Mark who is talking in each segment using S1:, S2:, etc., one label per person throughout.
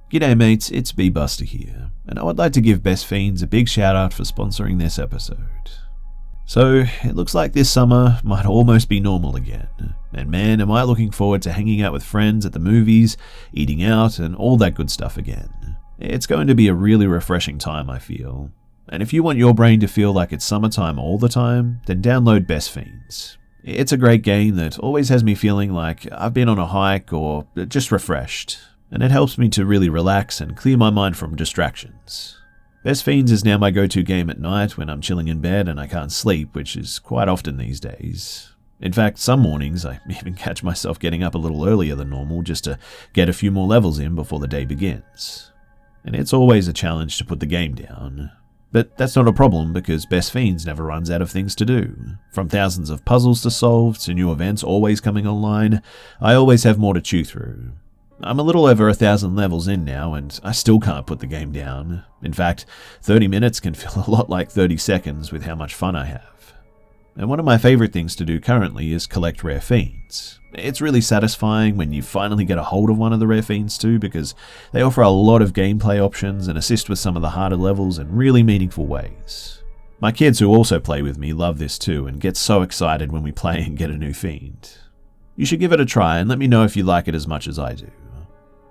S1: G'day mates, it's B-Buster here, and I would like to give Best Fiends a big shout out for sponsoring this episode. So, it looks like this summer might almost be normal again, and man am I looking forward to hanging out with friends at the movies, eating out, and all that good stuff again. It's going to be a really refreshing time, I feel. And if you want your brain to feel like it's summertime all the time, then download Best Fiends. It's a great game that always has me feeling like I've been on a hike or just refreshed, and it helps me to really relax and clear my mind from distractions. Best Fiends is now my go-to game at night when I'm chilling in bed and I can't sleep, which is quite often these days. In fact, some mornings I even catch myself getting up a little earlier than normal just to get a few more levels in before the day begins. And it's always a challenge to put the game down. But that's not a problem because Best Fiends never runs out of things to do. From thousands of puzzles to solve to new events always coming online, I always have more to chew through. I'm a little over 1,000 levels in now and I still can't put the game down. In fact, 30 minutes can feel a lot like 30 seconds with how much fun I have. And one of my favorite things to do currently is collect rare fiends. It's really satisfying when you finally get a hold of one of the rare fiends too, because they offer a lot of gameplay options and assist with some of the harder levels in really meaningful ways. My kids who also play with me love this too and get so excited when we play and get a new fiend. You should give it a try and let me know if you like it as much as I do.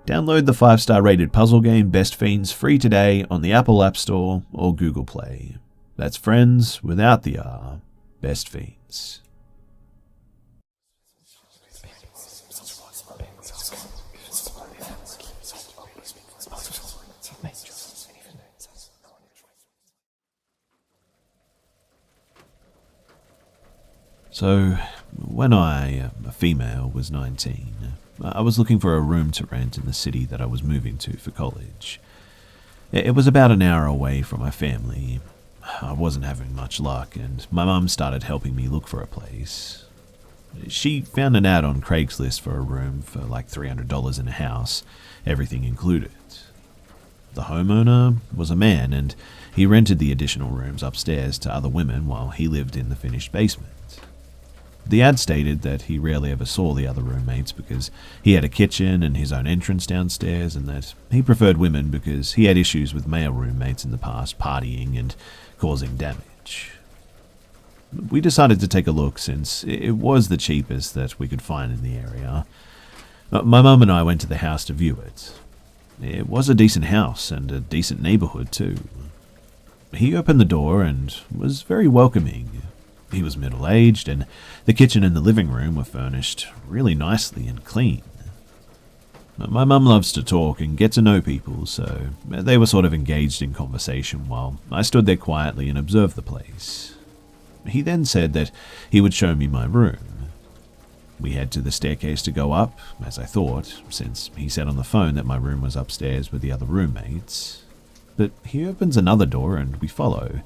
S1: Download the 5-star rated puzzle game Best Fiends free today on the Apple App Store or Google Play. That's friends without the R. Best Fiends. So, when I, a female, was 19, I was looking for a room to rent in the city that I was moving to for college. It was about an hour away from my family. I wasn't having much luck, and my mum started helping me look for a place. She found an ad on Craigslist for a room for like $300 in a house, everything included. The homeowner was a man, and he rented the additional rooms upstairs to other women while he lived in the finished basement. The ad stated that he rarely ever saw the other roommates because he had a kitchen and his own entrance downstairs, and that he preferred women because he had issues with male roommates in the past partying and causing damage. We decided to take a look since it was the cheapest that we could find in the area. My mum and I went to the house to view it. It was a decent house and a decent neighborhood too. He opened the door and was very welcoming. He was middle-aged, and the kitchen and the living room were furnished really nicely and clean. My mum loves to talk and get to know people, so they were sort of engaged in conversation while I stood there quietly and observed the place. He then said that he would show me my room. We head to the staircase to go up, as I thought, since he said on the phone that my room was upstairs with the other roommates. But he opens another door and we follow.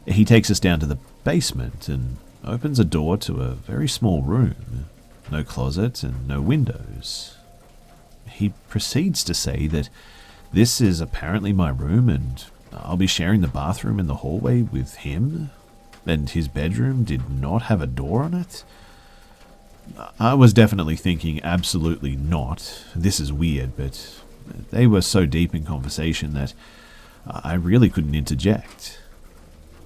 S1: He takes us down to the basement and opens a door to a very small room. No closet and no windows. He proceeds to say that this is apparently my room and I'll be sharing the bathroom in the hallway with him, and his bedroom did not have a door on it. I was definitely thinking absolutely not. This is weird, but they were so deep in conversation that I really couldn't interject.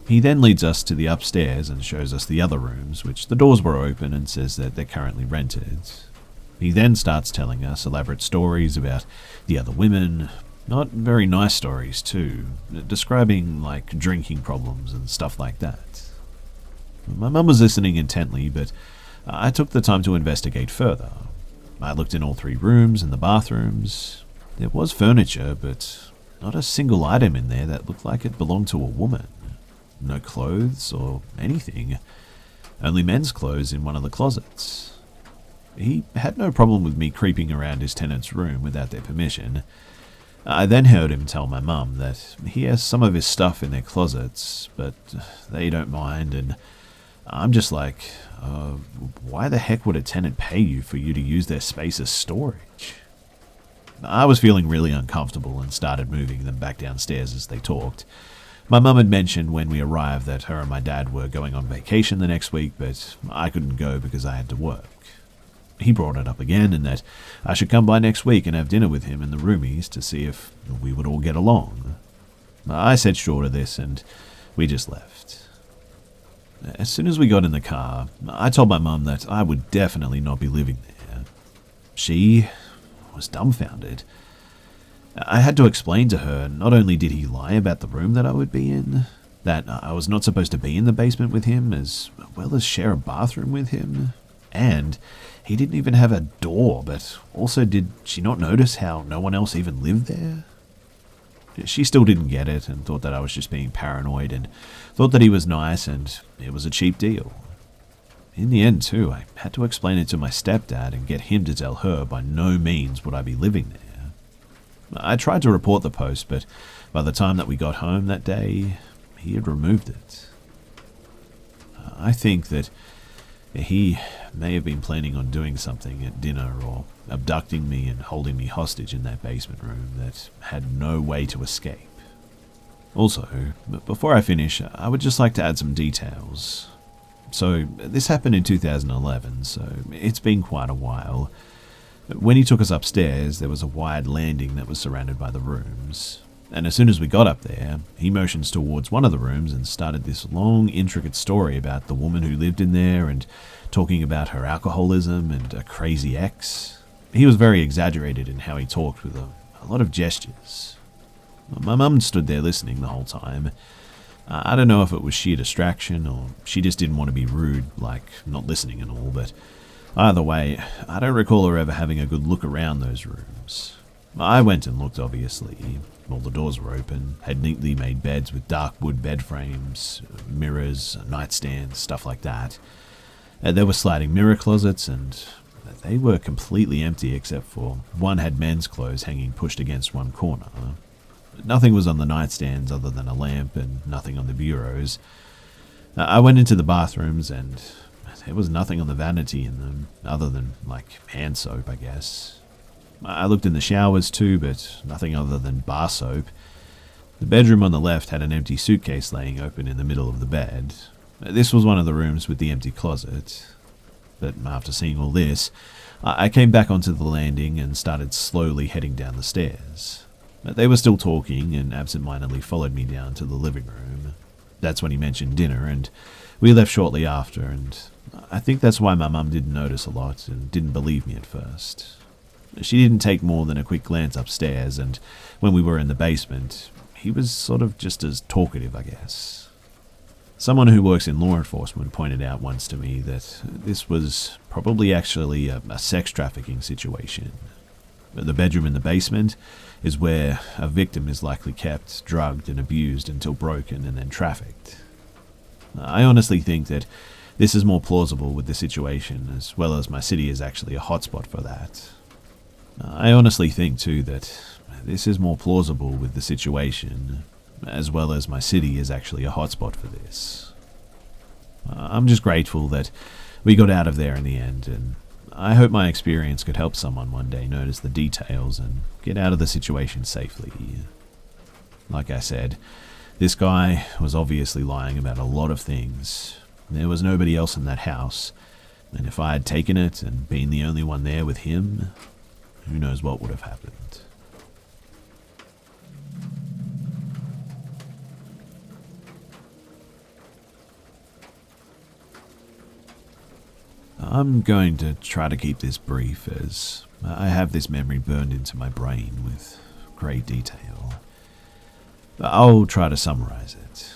S1: He then leads us to the upstairs and shows us the other rooms, which the doors were open, and says that they're currently rented. He then starts telling us elaborate stories about the other women, not very nice stories too, describing like drinking problems and stuff like that. My mum was listening intently, but I took the time to investigate further. I looked in all 3 rooms and the bathrooms. There was furniture, but not a single item in there that looked like it belonged to a woman. No clothes or anything. Only men's clothes in one of the closets. He had no problem with me creeping around his tenant's room without their permission. I then heard him tell my mum that he has some of his stuff in their closets, but they don't mind, and I'm just like, why the heck would a tenant pay you for you to use their space as storage? I was feeling really uncomfortable and started moving them back downstairs as they talked. My mum had mentioned when we arrived that her and my dad were going on vacation the next week, but I couldn't go because I had to work. he brought it up again, and that I should come by next week and have dinner with him and the roomies to see if we would all get along. I said sure to this, and we just left. As soon as we got in the car, I told my mum that I would definitely not be living there. She was dumbfounded. I had to explain to her not only did he lie about the room that I would be in, that I was not supposed to be in the basement with him, as well as share a bathroom with him, and he didn't even have a door, but also did she not notice how no one else even lived there? She still didn't get it and thought that I was just being paranoid and thought that he was nice and it was a cheap deal. In the end, too, I had to explain it to my stepdad and get him to tell her by no means would I be living there. I tried to report the post, but by the time that we got home that day, he had removed it. I think that he may have been planning on doing something at dinner or abducting me and holding me hostage in that basement room that had no way to escape. Also, before I finish, I would just like to add some details. So, this happened in 2011, so it's been quite a while. When he took us upstairs, there was a wide landing that was surrounded by the rooms. And as soon as we got up there, he motions towards one of the rooms and started this long, intricate story about the woman who lived in there and talking about her alcoholism and a crazy ex. He was very exaggerated in how he talked with a lot of gestures. My mum stood there listening the whole time. I don't know if it was sheer distraction or she just didn't want to be rude, like not listening and all, but either way, I don't recall her ever having a good look around those rooms. I went and looked, obviously. All the doors were open, had neatly made beds with dark wood bed frames, mirrors, nightstands, stuff like that. There were sliding mirror closets, and they were completely empty except for one had men's clothes hanging pushed against one corner. Nothing was on the nightstands other than a lamp, and nothing on the bureaus. I went into the bathrooms, and there was nothing on the vanity in them, other than, hand soap, I guess. I looked in the showers too, but nothing other than bar soap. The bedroom on the left had an empty suitcase laying open in the middle of the bed. This was one of the rooms with the empty closet. But after seeing all this, I came back onto the landing and started slowly heading down the stairs. They were still talking and absentmindedly followed me down to the living room. That's when he mentioned dinner, and we left shortly after, and I think that's why my mum didn't notice a lot and didn't believe me at first. She didn't take more than a quick glance upstairs, and when we were in the basement, he was sort of just as talkative, I guess. Someone who works in law enforcement pointed out once to me that this was probably actually a sex trafficking situation. The bedroom in the basement is where a victim is likely kept, drugged and abused until broken and then trafficked. I honestly think that this is more plausible with the situation, as well as my city is actually a hotspot for that. I honestly think, too, that this is more plausible with the situation, as well as my city is actually a hotspot for this. I'm just grateful that we got out of there in the end, and I hope my experience could help someone one day notice the details and get out of the situation safely. Like I said, this guy was obviously lying about a lot of things. There was nobody else in that house, and if I had taken it and been the only one there with him, who knows what would have happened. I'm going to try to keep this brief, as I have this memory burned into my brain with great detail. I'll try to summarize it.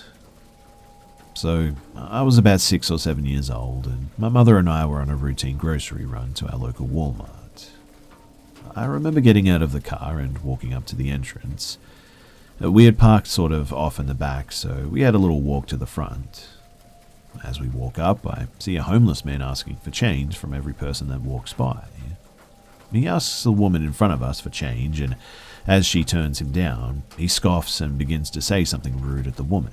S1: So, I was about 6 or 7 years old, and my mother and I were on a routine grocery run to our local Walmart. I remember getting out of the car and walking up to the entrance. We had parked sort of off in the back, so we had a little walk to the front. As we walk up, I see a homeless man asking for change from every person that walks by. He asks the woman in front of us for change, and as she turns him down, he scoffs and begins to say something rude at the woman.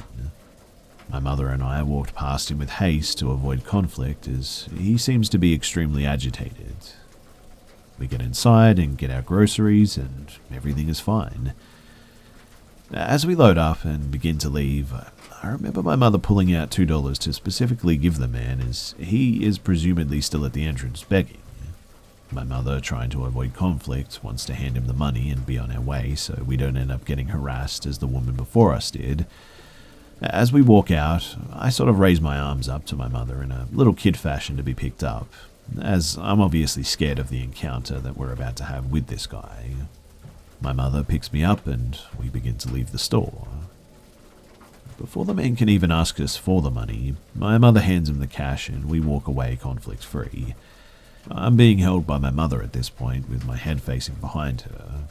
S1: My mother and I walked past him with haste to avoid conflict, as he seems to be extremely agitated. We get inside and get our groceries, and everything is fine. As we load up and begin to leave, I remember my mother pulling out $2 to specifically give the man, as he is presumably still at the entrance begging. My mother, trying to avoid conflict, wants to hand him the money and be on our way so we don't end up getting harassed as the woman before us did. As we walk out, I sort of raise my arms up to my mother in a little kid fashion to be picked up, as I'm obviously scared of the encounter that we're about to have with this guy. My mother picks me up and we begin to leave the store. Before the man can even ask us for the money, my mother hands him the cash and we walk away conflict-free. I'm being held by my mother at this point, with my head facing behind her.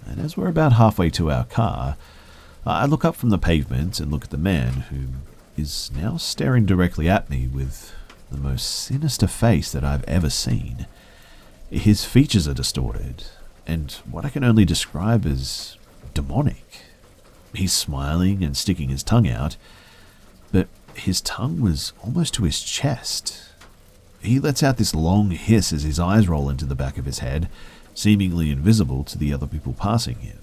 S1: And as we're about halfway to our car, I look up from the pavement and look at the man, who is now staring directly at me with the most sinister face that I've ever seen. His features are distorted, and what I can only describe as demonic. He's smiling and sticking his tongue out, but his tongue was almost to his chest. He lets out this long hiss as his eyes roll into the back of his head, seemingly invisible to the other people passing him.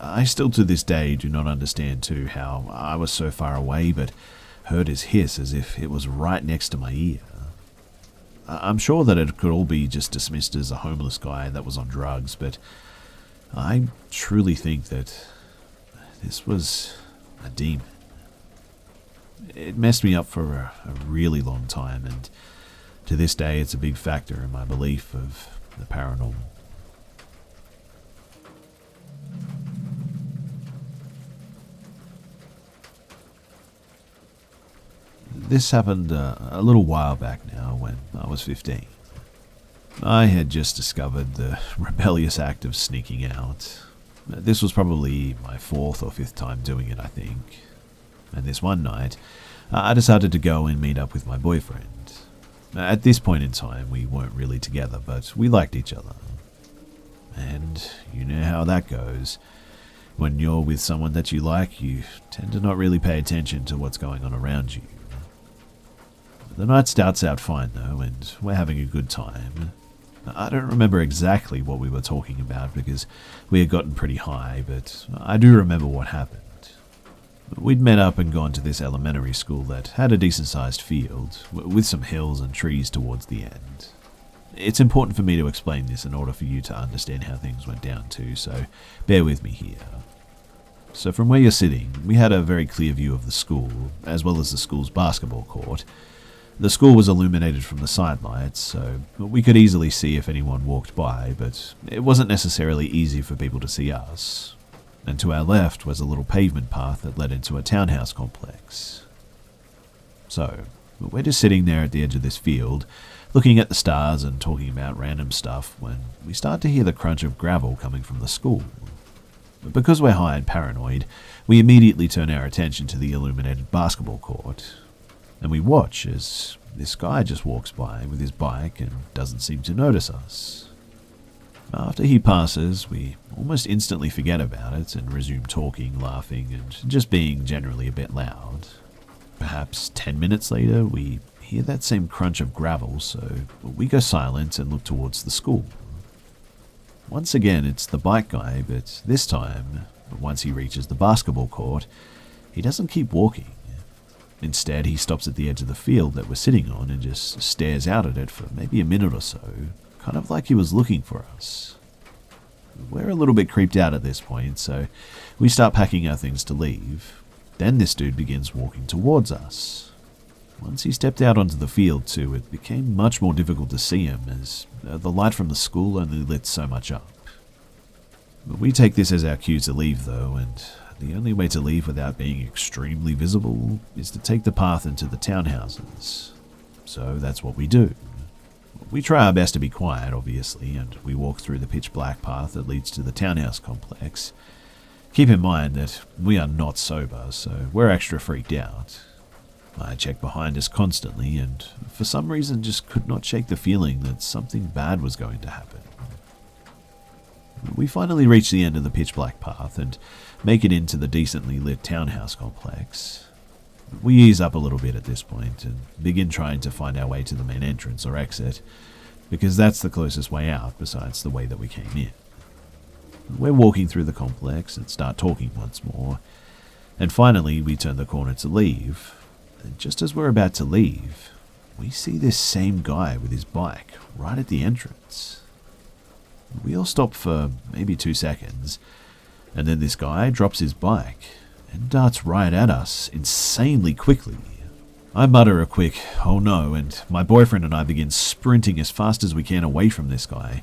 S1: I still to this day do not understand too how I was so far away but heard his hiss as if it was right next to my ear. I'm sure that it could all be just dismissed as a homeless guy that was on drugs, but I truly think that this was a demon. It messed me up for a really long time, and to this day it's a big factor in my belief of the paranormal. This happened a little while back now when I was 15. I had just discovered the rebellious act of sneaking out. This was probably my 4th or 5th time doing it, I think. And this one night, I decided to go and meet up with my boyfriend. At this point in time, we weren't really together, but we liked each other. And you know how that goes. When you're with someone that you like, you tend to not really pay attention to what's going on around you. The night starts out fine though, and we're having a good time. I don't remember exactly what we were talking about because we had gotten pretty high, but I do remember what happened. We'd met up and gone to this elementary school that had a decent-sized field, with some hills and trees towards the end. It's important for me to explain this in order for you to understand how things went down too, so bear with me here. So from where you're sitting, we had a very clear view of the school, as well as the school's basketball court. The school was illuminated from the sidelights, so we could easily see if anyone walked by, but it wasn't necessarily easy for people to see us. And to our left was a little pavement path that led into a townhouse complex. So, we're just sitting there at the edge of this field, looking at the stars and talking about random stuff when we start to hear the crunch of gravel coming from the school. But because we're high and paranoid, we immediately turn our attention to the illuminated basketball court. And we watch as this guy just walks by with his bike and doesn't seem to notice us. After he passes, we almost instantly forget about it and resume talking, laughing, and just being generally a bit loud. Perhaps 10 minutes later, we hear that same crunch of gravel, so we go silent and look towards the school. Once again, it's the bike guy, but this time, once he reaches the basketball court, he doesn't keep walking. Instead, he stops at the edge of the field that we're sitting on and just stares out at it for maybe a minute or so, kind of like he was looking for us. We're a little bit creeped out at this point, so we start packing our things to leave. Then this dude begins walking towards us. Once he stepped out onto the field too, it became much more difficult to see him as the light from the school only lit so much up. We take this as our cue to leave though, and the only way to leave without being extremely visible is to take the path into the townhouses. So that's what we do. We try our best to be quiet, obviously, and we walk through the pitch black path that leads to the townhouse complex. Keep in mind that we are not sober, so we're extra freaked out. I check behind us constantly and for some reason just could not shake the feeling that something bad was going to happen. We finally reach the end of the pitch black path and make it into the decently lit townhouse complex. We ease up a little bit at this point and begin trying to find our way to the main entrance or exit, because that's the closest way out besides the way that we came in. We're walking through the complex and start talking once more, and finally we turn the corner to leave, and just as we're about to leave, we see this same guy with his bike right at the entrance. We all stop for maybe 2 seconds, and then this guy drops his bike and darts right at us insanely quickly. I mutter a quick, "Oh no," and my boyfriend and I begin sprinting as fast as we can away from this guy.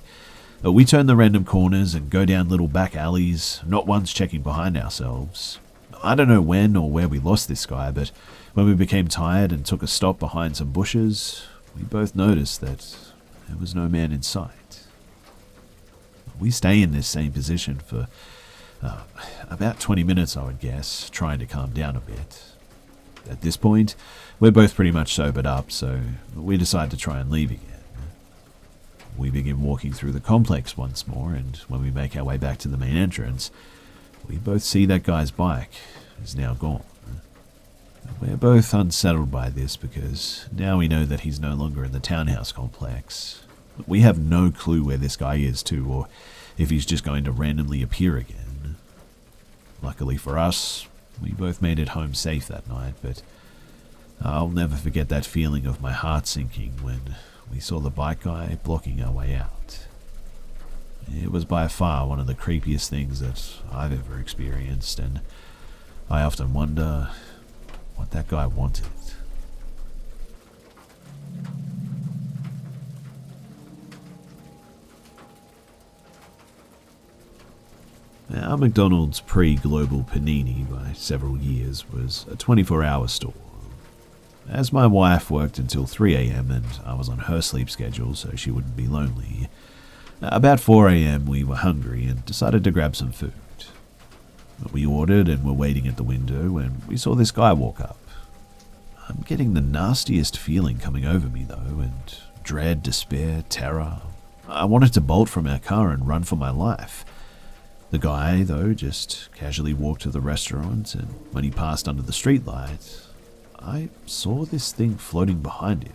S1: We turn the random corners and go down little back alleys, not once checking behind ourselves. I don't know when or where we lost this guy, but when we became tired and took a stop behind some bushes, we both noticed that there was no man in sight. We stay in this same position for about 20 minutes, I would guess, trying to calm down a bit. At this point, we're both pretty much sobered up, so we decide to try and leave again. We begin walking through the complex once more, and when we make our way back to the main entrance, we both see that guy's bike is now gone. We're both unsettled by this because now we know that he's no longer in the townhouse complex. We have no clue where this guy is too, or if he's just going to randomly appear again. Luckily for us, we both made it home safe that night, but I'll never forget that feeling of my heart sinking when we saw the bike guy blocking our way out. It was by far one of the creepiest things that I've ever experienced, and I often wonder what that guy wanted. Our McDonald's pre-global panini by several years was a 24-hour store. As my wife worked until 3 a.m. and I was on her sleep schedule so she wouldn't be lonely, about 4 a.m. we were hungry and decided to grab some food. We ordered and were waiting at the window when we saw this guy walk up. I'm getting the nastiest feeling coming over me though, and dread, despair, terror. I wanted to bolt from our car and run for my life. The guy, though, just casually walked to the restaurant, and when he passed under the streetlight, I saw this thing floating behind him.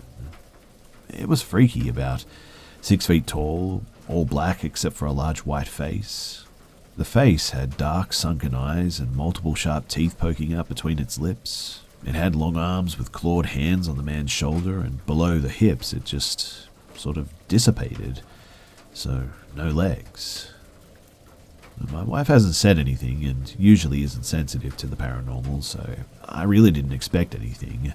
S1: It was freaky, about 6 feet tall, all black except for a large white face. The face had dark, sunken eyes and multiple sharp teeth poking out between its lips. It had long arms with clawed hands on the man's shoulder, and below the hips it just sort of dissipated, so no legs. My wife hasn't said anything and usually isn't sensitive to the paranormal, so I really didn't expect anything.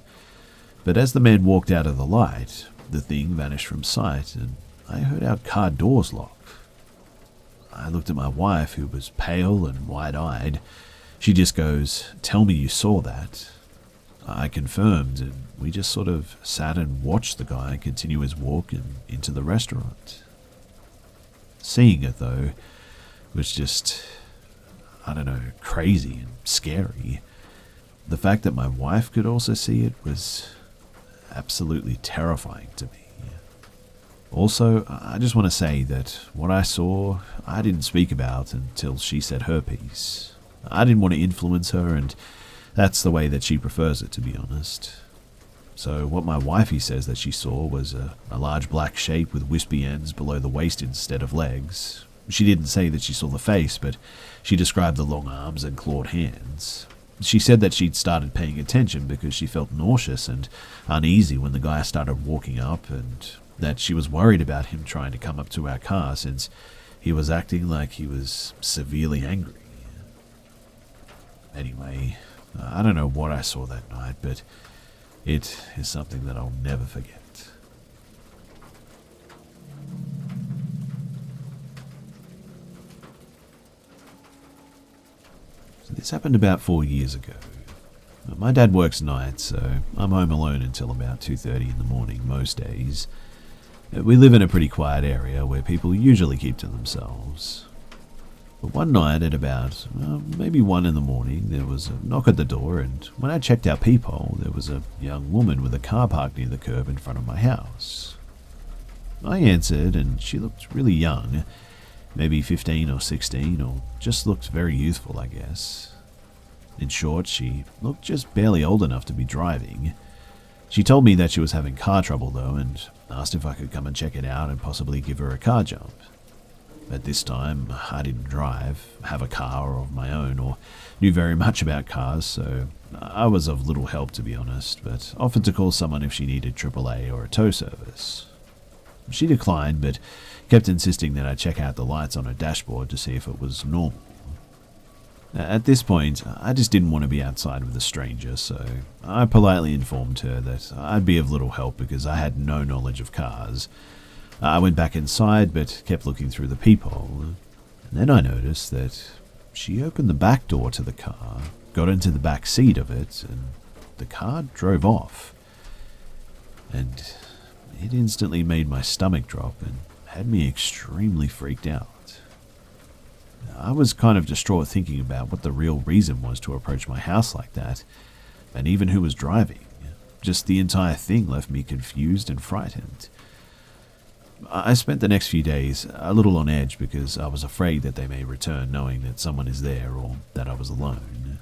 S1: But as the man walked out of the light, the thing vanished from sight and I heard our car doors lock. I looked at my wife, who was pale and wide-eyed. She just goes, "Tell me you saw that." I confirmed, and we just sort of sat and watched the guy continue his walk and into the restaurant. Seeing it, though, was just, I don't know, crazy and scary. The fact that my wife could also see it was absolutely terrifying to me. Also, I just want to say that what I saw, I didn't speak about until she said her piece. I didn't want to influence her, and that's the way that she prefers it, to be honest. So what my wifey says that she saw was a large black shape with wispy ends below the waist instead of legs. She didn't say that she saw the face, but she described the long arms and clawed hands. She said that she'd started paying attention because she felt nauseous and uneasy when the guy started walking up, and that she was worried about him trying to come up to our car since he was acting like he was severely angry. Anyway, I don't know what I saw that night, but it is something that I'll never forget. So this happened about 4 years ago. My dad works nights, so I'm home alone until about 2:30 in the morning most days. We live in a pretty quiet area where people usually keep to themselves. But one night at about maybe 1 in the morning, there was a knock at the door, and when I checked our peephole, there was a young woman with a car parked near the curb in front of my house. I answered, and she looked really young, maybe 15 or 16, or just looked very youthful, I guess. In short, she looked just barely old enough to be driving. She told me that she was having car trouble though, and asked if I could come and check it out and possibly give her a car jump. At this time, I didn't drive, have a car of my own, or knew very much about cars, so I was of little help to be honest, but offered to call someone if she needed AAA or a tow service. She declined, but kept insisting that I check out the lights on her dashboard to see if it was normal. At this point, I just didn't want to be outside with a stranger, so I politely informed her that I'd be of little help because I had no knowledge of cars. I went back inside, but kept looking through the peephole. And then I noticed that she opened the back door to the car, got into the back seat of it, and the car drove off. And it instantly made my stomach drop and had me extremely freaked out. I was kind of distraught thinking about what the real reason was to approach my house like that, and even who was driving. Just the entire thing left me confused and frightened. I spent the next few days a little on edge because I was afraid that they may return knowing that someone is there or that I was alone.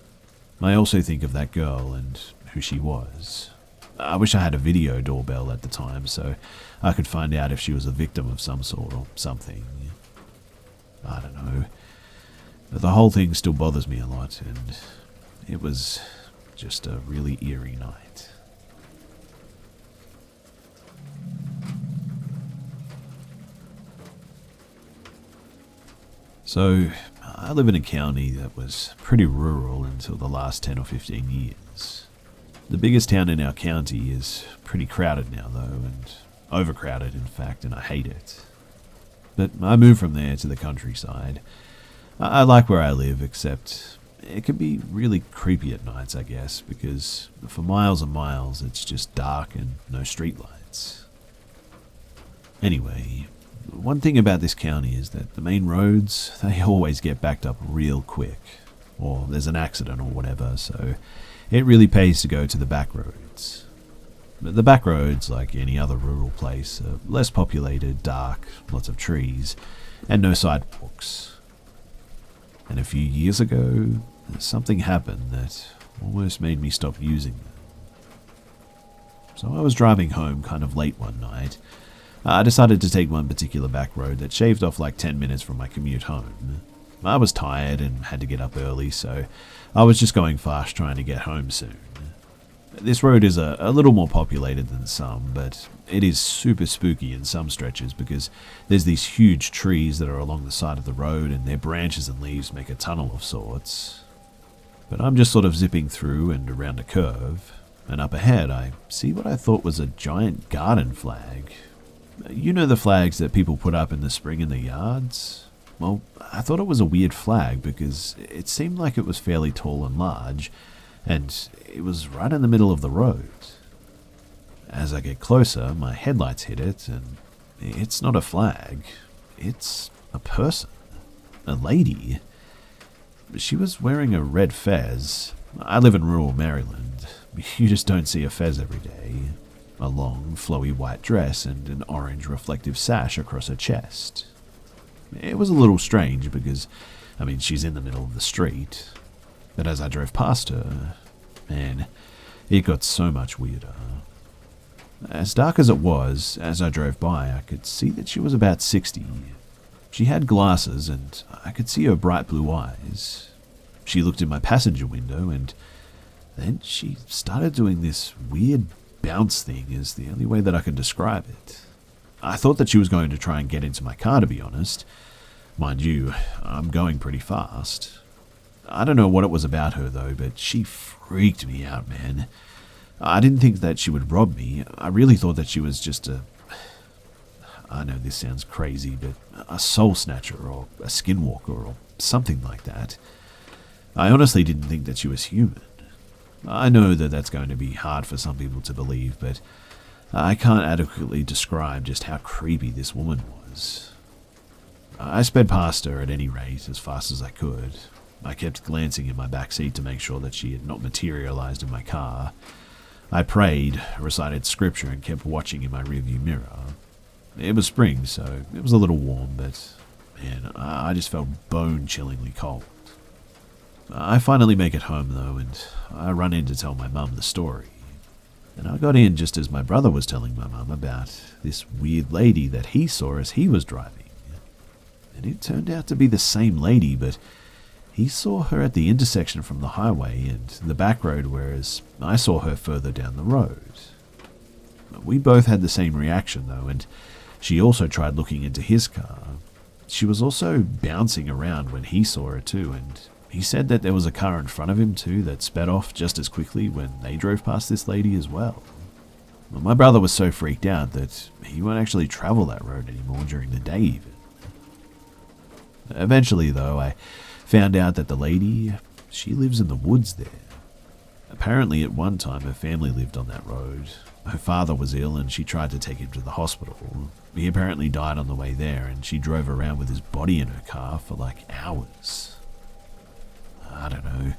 S1: I also think of that girl and who she was. I wish I had a video doorbell at the time so I could find out if she was a victim of some sort or something. I don't know. But the whole thing still bothers me a lot, and it was just a really eerie night. So, I live in a county that was pretty rural until the last 10 or 15 years. The biggest town in our county is pretty crowded now though, and overcrowded in fact, and I hate it. But I moved from there to the countryside. I like where I live, except it can be really creepy at nights, I guess, because for miles and miles it's just dark and no streetlights. Anyway, one thing about this county is that the main roads, they always get backed up real quick, or there's an accident or whatever, so it really pays to go to the back roads. But the back roads, like any other rural place, are less populated, dark, lots of trees, and no sidewalks. And a few years ago, something happened that almost made me stop using them. So I was driving home kind of late one night. I decided to take one particular back road that shaved off like 10 minutes from my commute home. I was tired and had to get up early, so I was just going fast trying to get home soon. This road is a little more populated than some, but it is super spooky in some stretches because there's these huge trees that are along the side of the road and their branches and leaves make a tunnel of sorts. But I'm just sort of zipping through and around a curve, and up ahead I see what I thought was a giant garden flag. You know the flags that people put up in the spring in their yards? Well, I thought it was a weird flag because it seemed like it was fairly tall and large, and it was right in the middle of the road. As I get closer, my headlights hit it, and it's not a flag. It's a person. A lady. She was wearing a red fez. I live in rural Maryland. You just don't see a fez every day. A long, flowy white dress and an orange reflective sash across her chest. It was a little strange because, she's in the middle of the street. But as I drove past her, man, it got so much weirder. As dark as it was, as I drove by, I could see that she was about 60. She had glasses, and I could see her bright blue eyes. She looked in my passenger window, and then she started doing this weird bounce thing, is the only way that I can describe it. I thought that she was going to try and get into my car, to be honest. Mind you, I'm going pretty fast. I don't know what it was about her, though, but she freaked me out, man. I didn't think that she would rob me. I really thought that she was just I know this sounds crazy, but a soul snatcher or a skinwalker or something like that. I honestly didn't think that she was human. I know that that's going to be hard for some people to believe, but I can't adequately describe just how creepy this woman was. I sped past her at any rate as fast as I could. I kept glancing in my back seat to make sure that she had not materialized in my car. I prayed, recited scripture, and kept watching in my rearview mirror. It was spring, so it was a little warm, but man, I just felt bone-chillingly cold. I finally make it home, though, and I run in to tell my mum the story. And I got in just as my brother was telling my mum about this weird lady that he saw as he was driving. and it turned out to be the same lady, but he saw her at the intersection from the highway and the back road, whereas I saw her further down the road. We both had the same reaction though, and she also tried looking into his car. She was also bouncing around when he saw her too, and he said that there was a car in front of him too that sped off just as quickly when they drove past this lady as well. My brother was so freaked out that he won't actually travel that road anymore during the day even. Eventually though, I found out that the lady, she lives in the woods there. Apparently at one time her family lived on that road. Her father was ill and she tried to take him to the hospital. He apparently died on the way there and she drove around with his body in her car for like hours. I don't know.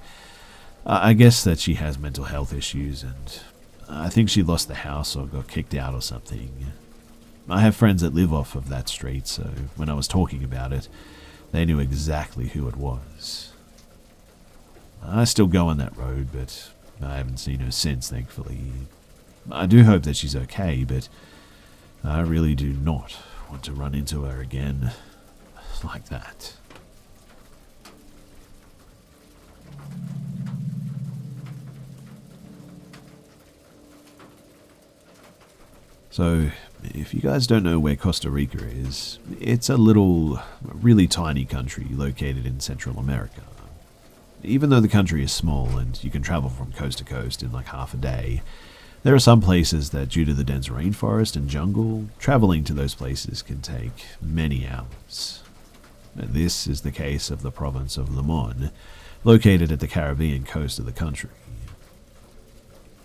S1: I guess that she has mental health issues and I think she lost the house or got kicked out or something. I have friends that live off of that street, so when I was talking about it, they knew exactly who it was. I still go on that road, but I haven't seen her since, thankfully. I do hope that she's okay, but I really do not want to run into her again like that. So, if you guys don't know where Costa Rica is, it's a little, really tiny country located in Central America. Even though the country is small and you can travel from coast to coast in like half a day, there are some places that, due to the dense rainforest and jungle, traveling to those places can take many hours. This is the case of the province of Limon, located at the Caribbean coast of the country.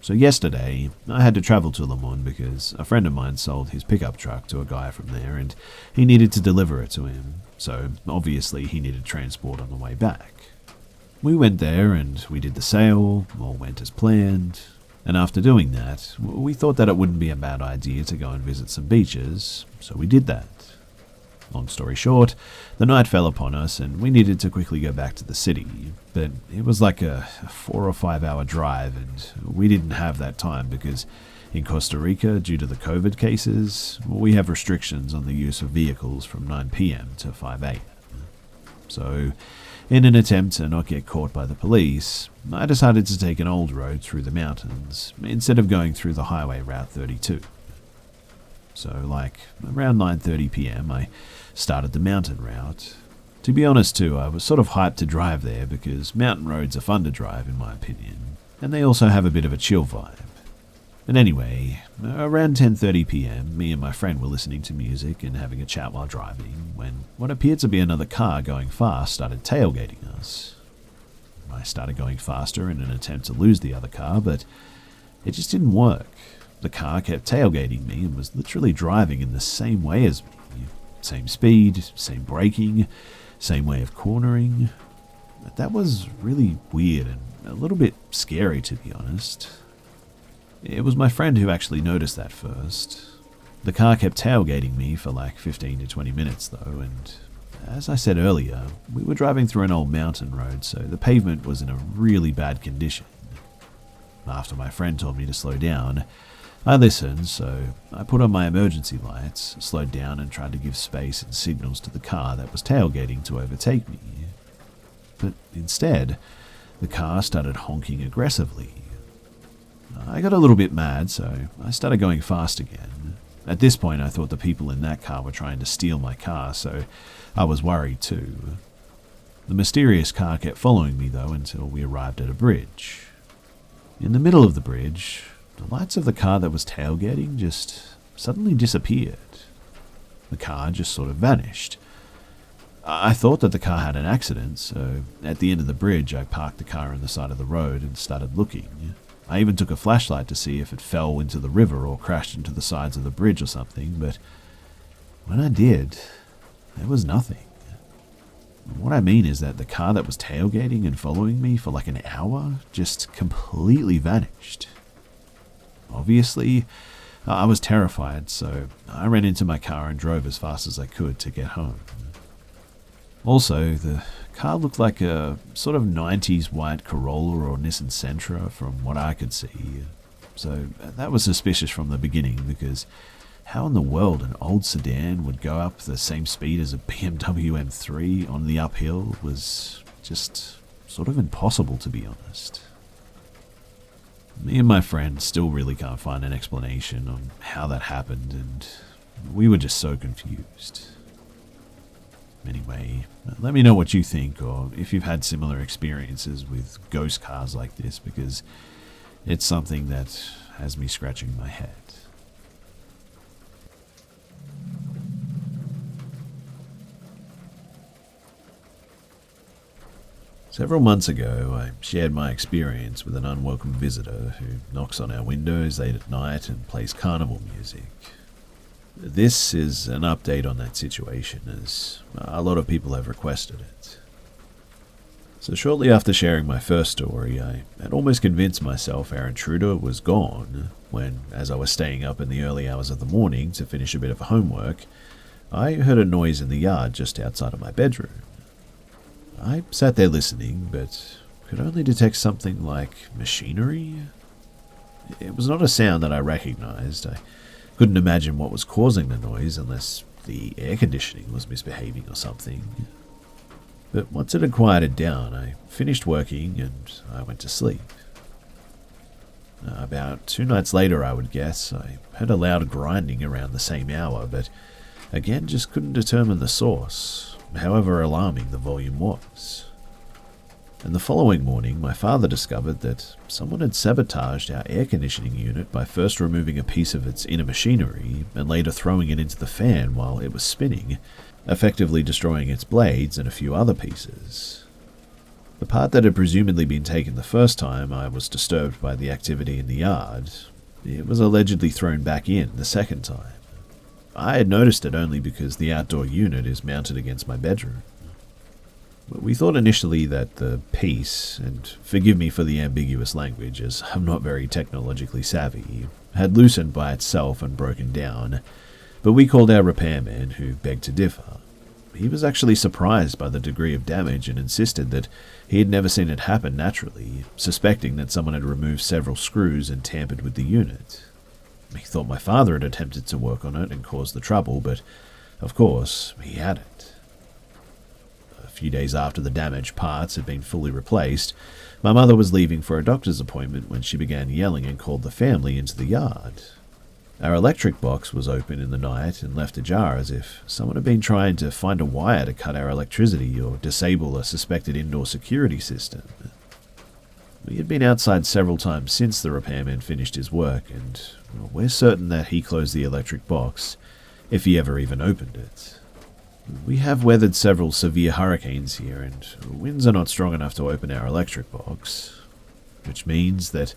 S1: So yesterday, I had to travel to Limon because a friend of mine sold his pickup truck to a guy from there and he needed to deliver it to him, so obviously he needed transport on the way back. We went there and we did the sale, all went as planned, and after doing that, we thought that it wouldn't be a bad idea to go and visit some beaches, so we did that. Long story short, the night fell upon us and we needed to quickly go back to the city, but it was like a 4 or 5 hour drive and we didn't have that time because in Costa Rica, due to the COVID cases, we have restrictions on the use of vehicles from 9 p.m. to 5 a.m. So, in an attempt to not get caught by the police, I decided to take an old road through the mountains instead of going through the highway Route 32. So, like, around 9:30 p.m., I started the mountain route. To be honest too, I was sort of hyped to drive there because mountain roads are fun to drive in my opinion, and they also have a bit of a chill vibe. But anyway, around 10:30 p.m, me and my friend were listening to music and having a chat while driving when what appeared to be another car going fast started tailgating us. I started going faster in an attempt to lose the other car, but it just didn't work. The car kept tailgating me and was literally driving in the same way as me. Same speed, same braking, same way of cornering. That was really weird and a little bit scary, to be honest. It was my friend who actually noticed that first. The car kept tailgating me for like 15 to 20 minutes though, and as I said earlier, we were driving through an old mountain road, so the pavement was in a really bad condition. After my friend told me to slow down, I listened, so I put on my emergency lights, slowed down and tried to give space and signals to the car that was tailgating to overtake me. But instead, the car started honking aggressively. I got a little bit mad, so I started going fast again. At this point, I thought the people in that car were trying to steal my car, so I was worried too. The mysterious car kept following me though until we arrived at a bridge. In the middle of the bridge, the lights of the car that was tailgating just suddenly disappeared. The car just sort of vanished. I thought that the car had an accident, so at the end of the bridge I parked the car on the side of the road and started looking. I even took a flashlight to see if it fell into the river or crashed into the sides of the bridge or something, but when I did, there was nothing. What I mean is that the car that was tailgating and following me for like an hour just completely vanished. Obviously, I was terrified, so I ran into my car and drove as fast as I could to get home. Also, the car looked like a sort of 90s white Corolla or Nissan Sentra from what I could see. So that was suspicious from the beginning because How in the world an old sedan would go up the same speed as a BMW M3 on the uphill was just sort of impossible, to be honest. Me and my friend still really can't find an explanation on how that happened, and we were just so confused. Anyway, let me know what you think, or if you've had similar experiences with ghost cars like this, because it's something that has me scratching my head. Several months ago, I shared my experience with an unwelcome visitor who knocks on our windows late at night and plays carnival music. This is an update on that situation, as a lot of people have requested it. So shortly after sharing my first story, I had almost convinced myself our intruder was gone when, as I was staying up in the early hours of the morning to finish a bit of homework, I heard a noise in the yard just outside of my bedroom. I sat there listening, but could only detect something like machinery. It was not a sound that I recognized. I couldn't imagine what was causing the noise unless the air conditioning was misbehaving or something. But once it had quieted down, I finished working and I went to sleep. About 2 nights later, I would guess, I heard a loud grinding around the same hour, but again just couldn't determine the source, however alarming the volume was. And the following morning, my father discovered that someone had sabotaged our air conditioning unit by first removing a piece of its inner machinery and later throwing it into the fan while it was spinning, effectively destroying its blades and a few other pieces. The part that had presumably been taken the first time I was disturbed by the activity in the yard, it was allegedly thrown back in the second time. I had noticed it only because the outdoor unit is mounted against my bedroom. We thought initially that the piece, and forgive me for the ambiguous language as I'm not very technologically savvy, had loosened by itself and broken down, but we called our repairman, who begged to differ. He was actually surprised by the degree of damage and insisted that he had never seen it happen naturally, suspecting that someone had removed several screws and tampered with the unit. He thought my father had attempted to work on it and caused the trouble, but of course he hadn't. A few days after the damaged parts had been fully replaced, my mother was leaving for a doctor's appointment when she began yelling and called the family into the yard. Our electric box was open in the night and left ajar as if someone had been trying to find a wire to cut our electricity or disable a suspected indoor security system. We had been outside several times since the repairman finished his work, and we're certain that he closed the electric box, if he ever even opened it. We have weathered several severe hurricanes here, and winds are not strong enough to open our electric box, which means that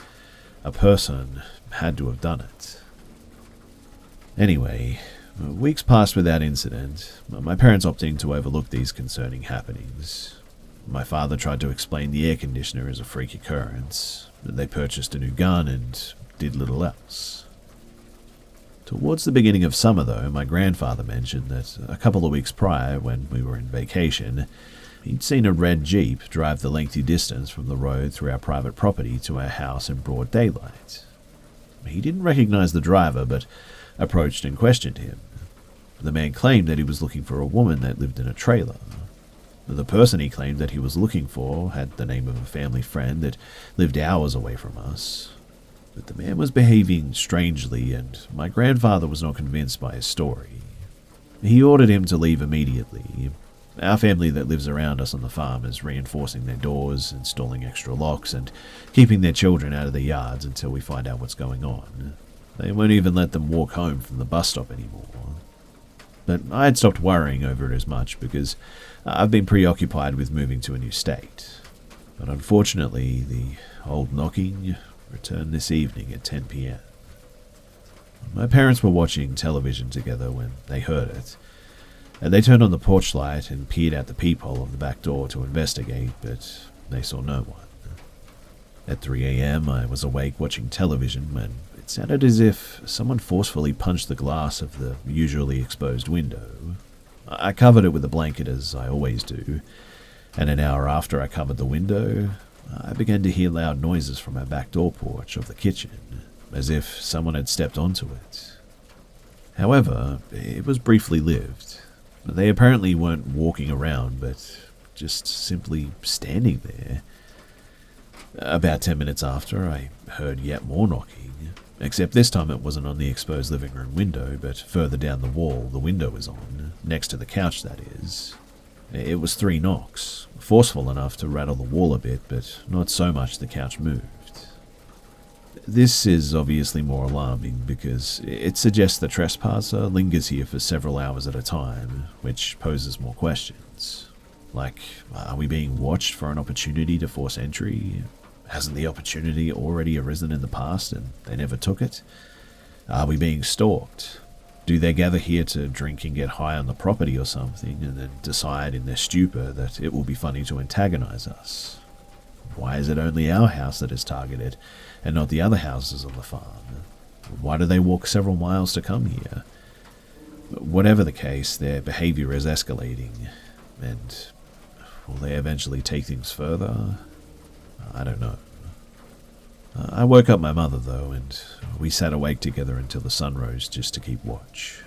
S1: a person had to have done it. Anyway, weeks passed without incident, my parents opting to overlook these concerning happenings. My father tried to explain the air conditioner as a freak occurrence. They purchased a new gun and did little else. Towards the beginning of summer, though, my grandfather mentioned that a couple of weeks prior, when we were in vacation, he'd seen a red Jeep drive the lengthy distance from the road through our private property to our house in broad daylight. He didn't recognize the driver, but approached and questioned him. The man claimed that he was looking for a woman that lived in a trailer. The person he claimed that he was looking for had the name of a family friend that lived hours away from us. But the man was behaving strangely, and my grandfather was not convinced by his story. He ordered him to leave immediately. Our family that lives around us on the farm is reinforcing their doors, installing extra locks, and keeping their children out of the yards until we find out what's going on. They won't even let them walk home from the bus stop anymore. But I had stopped worrying over it as much because I've been preoccupied with moving to a new state. But unfortunately, the old knocking returned this evening at 10 p.m. My parents were watching television together when they heard it, and they turned on the porch light and peered out the peephole of the back door to investigate, but they saw no one. At 3 a.m., I was awake watching television when it sounded as if someone forcefully punched the glass of the usually exposed window. I covered it with a blanket as I always do, and an hour after I covered the window, I began to hear loud noises from our back door porch of the kitchen, as if someone had stepped onto it. However, it was briefly lived. They apparently weren't walking around, but just simply standing there. About 10 minutes after, I heard yet more knocking, except this time it wasn't on the exposed living room window, but further down the wall the window was on, next to the couch that is. It was 3 knocks, forceful enough to rattle the wall a bit, but not so much the couch moved. This is obviously more alarming because it suggests the trespasser lingers here for several hours at a time, which poses more questions. Like, are we being watched for an opportunity to force entry? Hasn't the opportunity already arisen in the past and they never took it? Are we being stalked? Do they gather here to drink and get high on the property or something and then decide in their stupor that it will be funny to antagonize us? Why is it only our house that is targeted and not the other houses on the farm? Why do they walk several miles to come here? Whatever the case, their behavior is escalating, and will they eventually take things further? I don't know. I woke up my mother, though, and we sat awake together until the sun rose just to keep watch.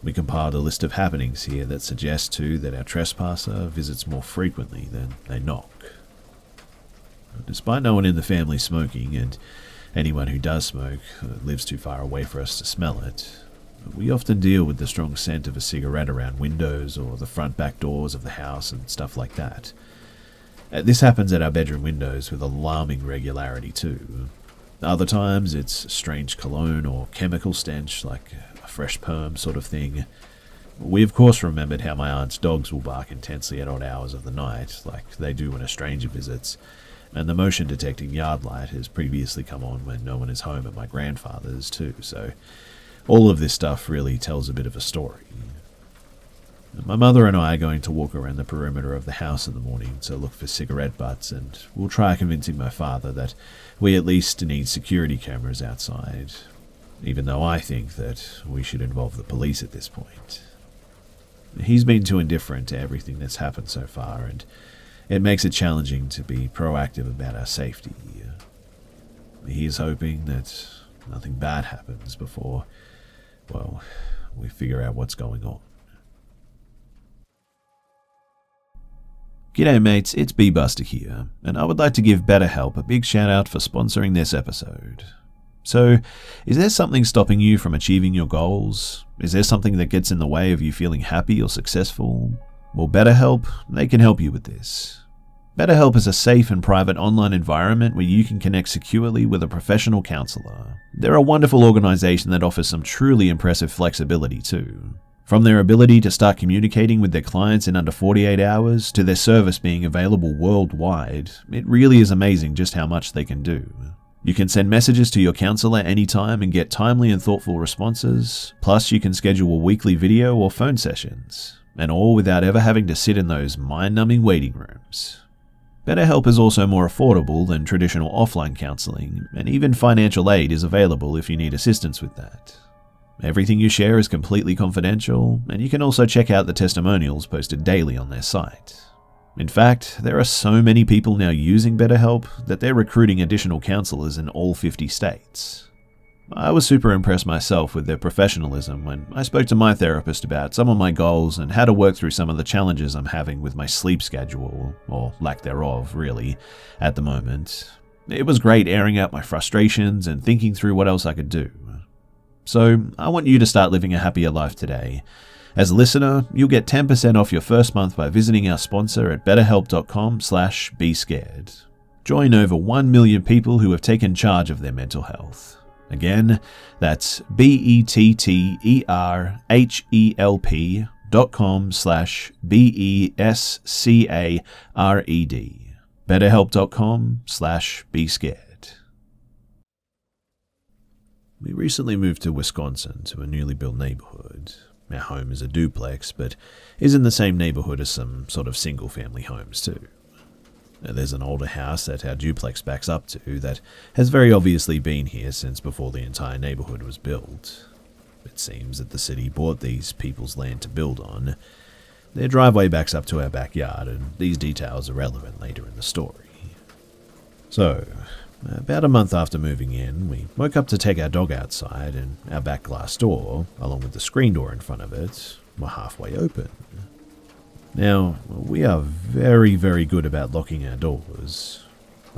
S1: We compiled a list of happenings here that suggest, too, that our trespasser visits more frequently than they knock. Despite no one in the family smoking, and anyone who does smoke lives too far away for us to smell it, we often deal with the strong scent of a cigarette around windows or the front back doors of the house and stuff like that. This happens at our bedroom windows with alarming regularity too. Other times it's strange cologne or chemical stench like a fresh perm sort of thing. We of course remembered how my aunt's dogs will bark intensely at odd hours of the night, like they do when a stranger visits, and the motion detecting yard light has previously come on when no one is home at my grandfather's too, so all of this stuff really tells a bit of a story. My mother and I are going to walk around the perimeter of the house in the morning to look for cigarette butts, and we'll try convincing my father that we at least need security cameras outside, even though I think that we should involve the police at this point. He's been too indifferent to everything that's happened so far, and it makes it challenging to be proactive about our safety. He is hoping that nothing bad happens before, well, we figure out what's going on. G'day mates, it's B-Buster here, and I would like to give BetterHelp a big shout out for sponsoring this episode. So, is there something stopping you from achieving your goals? Is there something that gets in the way of you feeling happy or successful? Well, BetterHelp, they can help you with this. BetterHelp is a safe and private online environment where you can connect securely with a professional counselor. They're a wonderful organization that offers some truly impressive flexibility too. From their ability to start communicating with their clients in under 48 hours to their service being available worldwide, it really is amazing just how much they can do. You can send messages to your counselor anytime and get timely and thoughtful responses, plus you can schedule weekly video or phone sessions, and all without ever having to sit in those mind-numbing waiting rooms. BetterHelp is also more affordable than traditional offline counseling, and even financial aid is available if you need assistance with that. Everything you share is completely confidential, and you can also check out the testimonials posted daily on their site. In fact, there are so many people now using BetterHelp that they're recruiting additional counselors in all 50 states. I was super impressed myself with their professionalism when I spoke to my therapist about some of my goals and how to work through some of the challenges I'm having with my sleep schedule, or lack thereof, really, at the moment. It was great airing out my frustrations and thinking through what else I could do. So, I want you to start living a happier life today. As a listener, you'll get 10% off your first month by visiting our sponsor at betterhelp.com/bescared. Join over 1 million people who have taken charge of their mental health. Again, that's betterhelp.com/bescared. betterhelp.com/bescared. We recently moved to Wisconsin to a newly built neighborhood. Our home is a duplex, but is in the same neighborhood as some sort of single-family homes too. There's an older house that our duplex backs up to that has very obviously been here since before the entire neighborhood was built. It seems that the city bought these people's land to build on. Their driveway backs up to our backyard, and these details are relevant later in the story. So, About a month after moving in, we woke up to take our dog outside, and our back glass door, along with the screen door in front of it, were halfway open. Now, we are very, very good about locking our doors,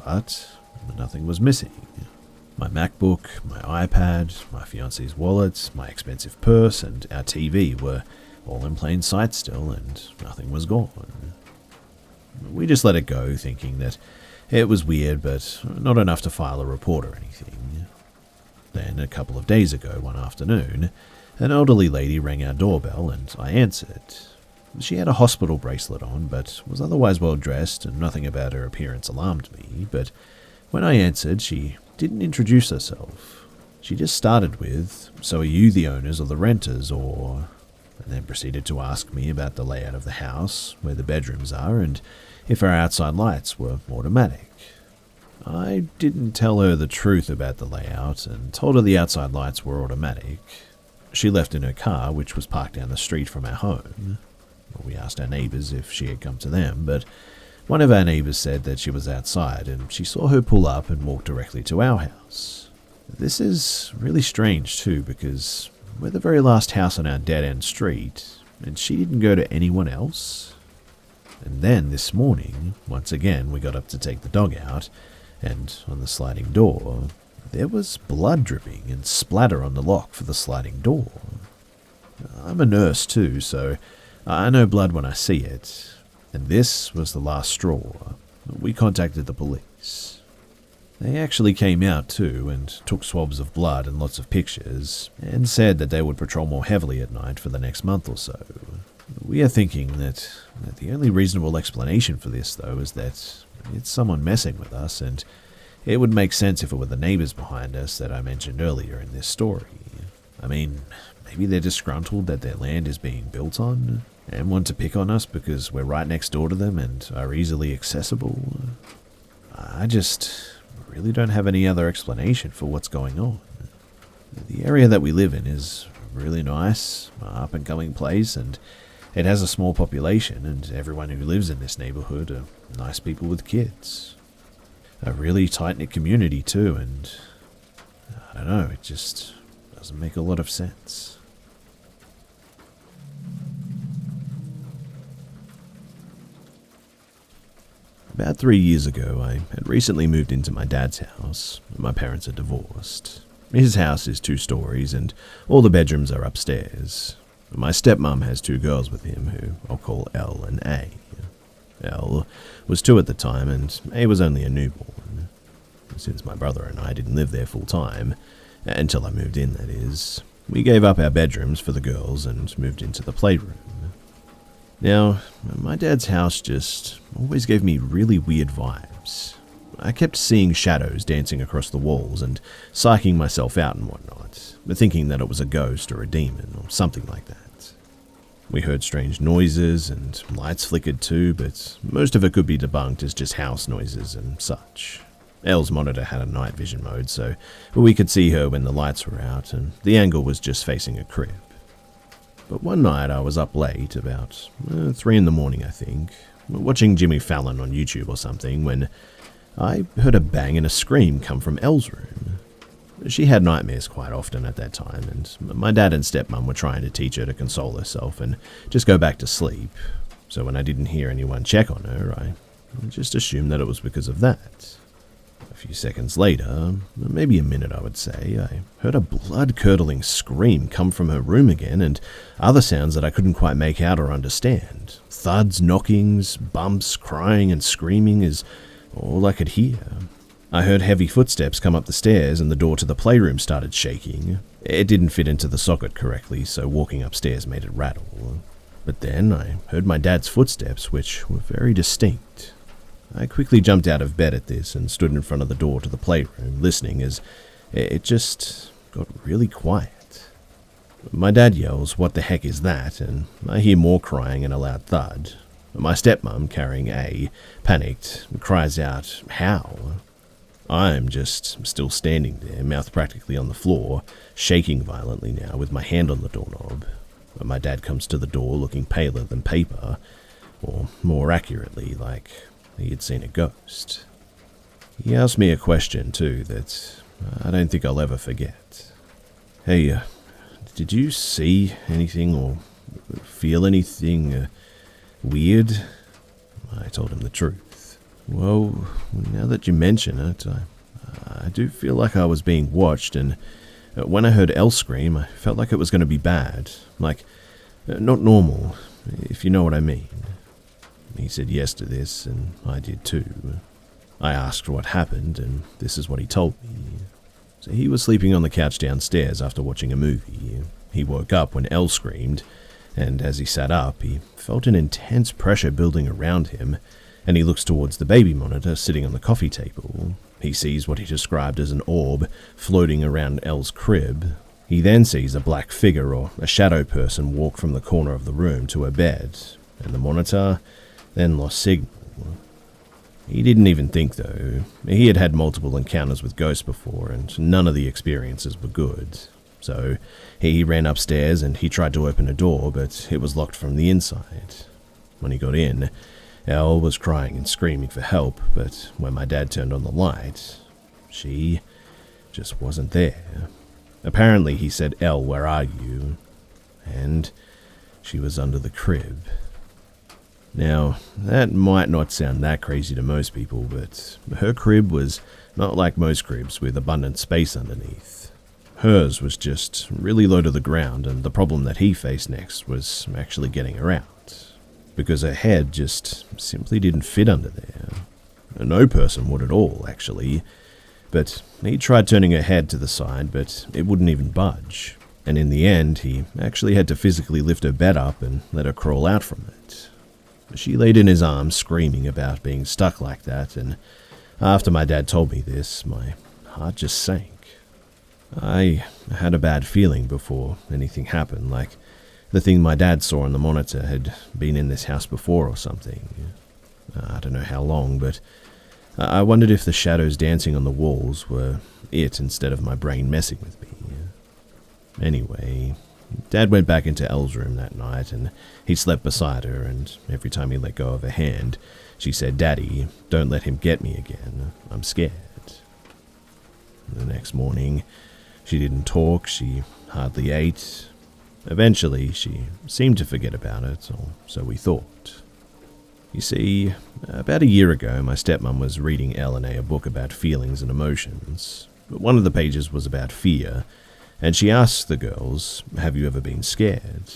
S1: but nothing was missing. My MacBook, my iPad, my fiance's wallet, my expensive purse, and our TV were all in plain sight still, and nothing was gone. We just let it go, thinking that it was weird, but not enough to file a report or anything. Then, a couple of days ago, one afternoon, an elderly lady rang our doorbell and I answered. She had a hospital bracelet on, but was otherwise well dressed, and nothing about her appearance alarmed me. But when I answered, she didn't introduce herself. She just started with, "So are you the owners or the renters, or..." and then proceeded to ask me about the layout of the house, where the bedrooms are, and if our outside lights were automatic. I didn't tell her the truth about the layout and told her the outside lights were automatic. She left in her car, which was parked down the street from our home. We asked our neighbours if she had come to them, but one of our neighbours said that she was outside and she saw her pull up and walk directly to our house. This is really strange too, because we're the very last house on our dead-end street, and she didn't go to anyone else. And then this morning, once again, we got up to take the dog out, and on the sliding door, there was blood dripping and splatter on the lock for the sliding door. I'm a nurse too, so I know blood when I see it, and this was the last straw. We contacted the police. They actually came out too and took swabs of blood and lots of pictures, and said that they would patrol more heavily at night for the next month or so. We are thinking that the only reasonable explanation for this, though, is that it's someone messing with us, and it would make sense if it were the neighbours behind us that I mentioned earlier in this story. I mean, maybe they're disgruntled that their land is being built on, and want to pick on us because we're right next door to them and are easily accessible. I just really don't have any other explanation for what's going on. The area that we live in is really nice, up-and-coming place, and it has a small population, and everyone who lives in this neighborhood are nice people with kids. A really tight-knit community too, and I don't know, it just doesn't make a lot of sense. About 3 years ago, I had recently moved into my dad's house. My parents are divorced. His house is 2 stories, and all the bedrooms are upstairs. My stepmom has 2 girls with him, who I'll call L and A. L was 2 at the time, and A was only a newborn. Since my brother and I didn't live there full time, until I moved in, that is, we gave up our bedrooms for the girls and moved into the playroom. Now, my dad's house just always gave me really weird vibes. I kept seeing shadows dancing across the walls and psyching myself out and whatnot, thinking that it was a ghost or a demon or something like that. We heard strange noises and lights flickered too, but most of it could be debunked as just house noises and such. Elle's monitor had a night vision mode, so we could see her when the lights were out, and the angle was just facing a crib. But one night I was up late, about 3 in the morning I think, watching Jimmy Fallon on YouTube or something, when I heard a bang and a scream come from Elle's room. She had nightmares quite often at that time, and my dad and stepmom were trying to teach her to console herself and just go back to sleep. So when I didn't hear anyone check on her, I just assumed that it was because of that. A few seconds later, maybe a minute I would say, I heard a blood-curdling scream come from her room again, and other sounds that I couldn't quite make out or understand. Thuds, knockings, bumps, crying and screaming is all I could hear. I heard heavy footsteps come up the stairs, and the door to the playroom started shaking. It didn't fit into the socket correctly, so walking upstairs made it rattle. But then I heard my dad's footsteps, which were very distinct. I quickly jumped out of bed at this and stood in front of the door to the playroom, listening as it just got really quiet. My dad yells, "What the heck is that?" and I hear more crying and a loud thud. My stepmom, carrying A, panicked, cries out, "How?" I'm just still standing there, mouth practically on the floor, shaking violently now with my hand on the doorknob. My dad comes to the door looking paler than paper, or more accurately, like he had seen a ghost. He asked me a question too that I don't think I'll ever forget. Hey, did you see anything or feel anything weird? I told him the truth. Well, now that you mention it, I do feel like I was being watched, and when I heard Elle scream, I felt like it was going to be bad. Like, not normal, if you know what I mean. He said yes to this, and I did too. I asked what happened, and this is what he told me. So he was sleeping on the couch downstairs after watching a movie. He woke up when Elle screamed, and as he sat up, he felt an intense pressure building around him, and he looks towards the baby monitor sitting on the coffee table. He sees what he described as an orb floating around Elle's crib. He then sees a black figure or a shadow person walk from the corner of the room to her bed, and the monitor then lost signal. He didn't even think, though. He had had multiple encounters with ghosts before, and none of the experiences were good. So he ran upstairs and he tried to open a door, but it was locked from the inside. When he got in, Elle was crying and screaming for help, but when my dad turned on the light, she just wasn't there. Apparently, he said, "Elle, where are you?" And she was under the crib. Now, that might not sound that crazy to most people, but her crib was not like most cribs with abundant space underneath. Hers was just really low to the ground, and the problem that he faced next was actually getting her out, because her head just simply didn't fit under there. No person would at all, actually, but he tried turning her head to the side, but it wouldn't even budge, and in the end, he actually had to physically lift her bed up and let her crawl out from it. She laid in his arms, screaming about being stuck like that, and after my dad told me this, my heart just sank. I had a bad feeling before anything happened, like the thing my dad saw on the monitor had been in this house before or something. I don't know how long, but I wondered if the shadows dancing on the walls were it instead of my brain messing with me. Anyway, Dad went back into Elle's room that night, and he slept beside her, and every time he let go of her hand, she said, "Daddy, don't let him get me again. I'm scared." The next morning, she didn't talk, she hardly ate. Eventually, she seemed to forget about it, or so we thought. You see, about a year ago, my stepmom was reading Elle and a book about feelings and emotions. One of the pages was about fear, and she asks the girls, "Have you ever been scared?"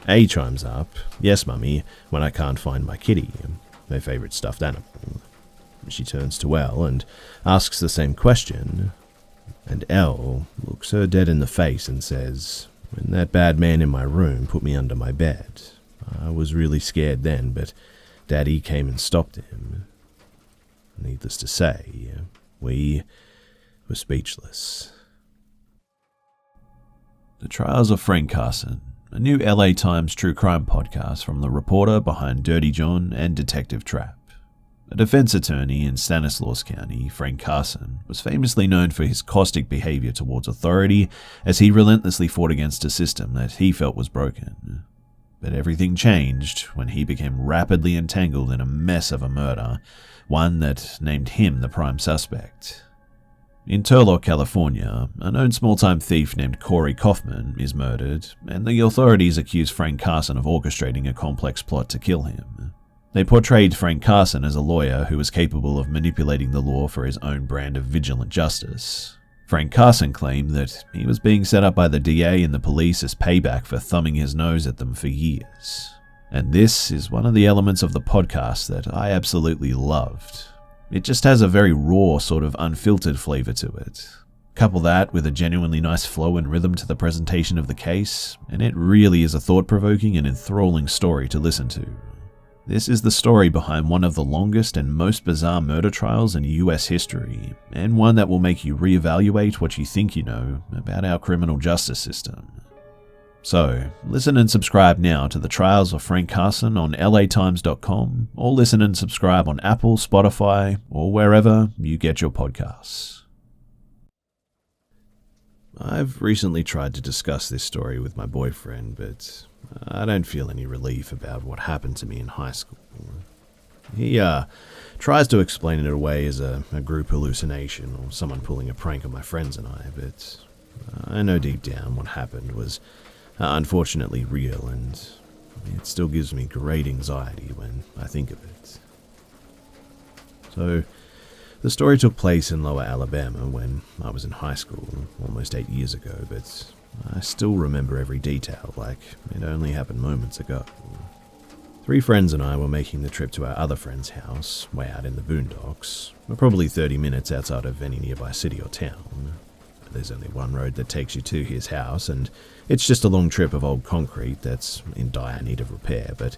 S1: A chimes up, "Yes, Mummy, when I can't find my kitty, my favorite stuffed animal." She turns to Elle and asks the same question, and Elle looks her dead in the face and says, "When that bad man in my room put me under my bed, I was really scared then, but Daddy came and stopped him." Needless to say, we were speechless. The Trials of Frank Carson, a new LA Times true crime podcast from the reporter behind Dirty John and Detective Trap. A defense attorney in Stanislaus County, Frank Carson was famously known for his caustic behavior towards authority as he relentlessly fought against a system that he felt was broken. But everything changed when he became rapidly entangled in a mess of a murder, one that named him the prime suspect. In Turlock, California, a known small-time thief named Corey Kaufman is murdered, and the authorities accuse Frank Carson of orchestrating a complex plot to kill him. They portrayed Frank Carson as a lawyer who was capable of manipulating the law for his own brand of vigilant justice. Frank Carson claimed that he was being set up by the DA and the police as payback for thumbing his nose at them for years. And this is one of the elements of the podcast that I absolutely loved. It just has a very raw, sort of unfiltered flavor to it. Couple that with a genuinely nice flow and rhythm to the presentation of the case, and it really is a thought-provoking and enthralling story to listen to. This is the story behind one of the longest and most bizarre murder trials in US history, and one that will make you reevaluate what you think you know about our criminal justice system. So, listen and subscribe now to The Trials of Frank Carson on latimes.com, or listen and subscribe on Apple, Spotify, or wherever you get your podcasts. I've recently tried to discuss this story with my boyfriend, but I don't feel any relief about what happened to me in high school. He tries to explain it away as a group hallucination or someone pulling a prank on my friends and I, but I know deep down what happened was unfortunately real, and it still gives me great anxiety when I think of it. So, the story took place in Lower Alabama when I was in high school, almost 8 years ago, but I still remember every detail like it only happened moments ago. 3 friends and I were making the trip to our other friend's house, way out in the boondocks. We're probably 30 minutes outside of any nearby city or town. There's only one road that takes you to his house, and it's just a long trip of old concrete that's in dire need of repair, but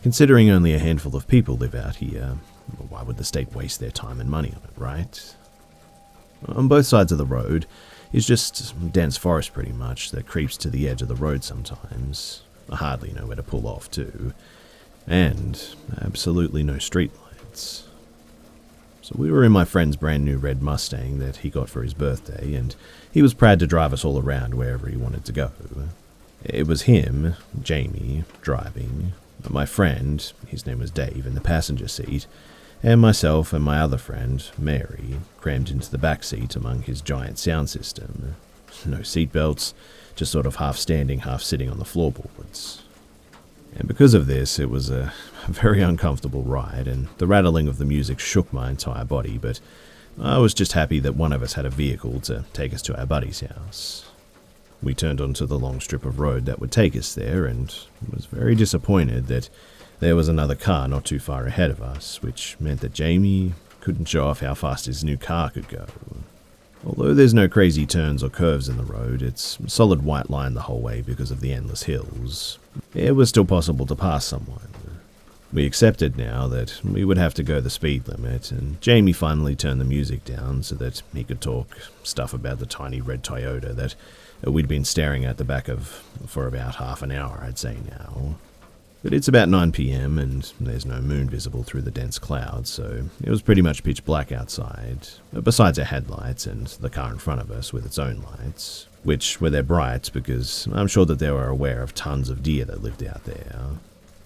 S1: considering only a handful of people live out here, why would the state waste their time and money on it, right? On both sides of the road is just dense forest pretty much that creeps to the edge of the road sometimes. I hardly know where to pull off too. And absolutely no streetlights. So we were in my friend's brand new red Mustang that he got for his birthday, and he was proud to drive us all around wherever he wanted to go. It was him, Jamie, driving, my friend, his name was Dave, in the passenger seat, and myself and my other friend, Mary, crammed into the back seat among his giant sound system. No seatbelts, just sort of half standing, half sitting on the floorboards. And because of this, it was a very uncomfortable ride, and the rattling of the music shook my entire body, but I was just happy that one of us had a vehicle to take us to our buddy's house. We turned onto the long strip of road that would take us there, and was very disappointed that there was another car not too far ahead of us, which meant that Jamie couldn't show off how fast his new car could go. Although there's no crazy turns or curves in the road, it's a solid white line the whole way because of the endless hills. It was still possible to pass someone. We accepted now that we would have to go the speed limit, and Jamie finally turned the music down so that he could talk stuff about the tiny red Toyota that we'd been staring at the back of for about half an hour, I'd say now. But it's about 9 p.m. and there's no moon visible through the dense clouds, so it was pretty much pitch black outside, besides our headlights and the car in front of us with its own lights, which were their brights because I'm sure that they were aware of tons of deer that lived out there.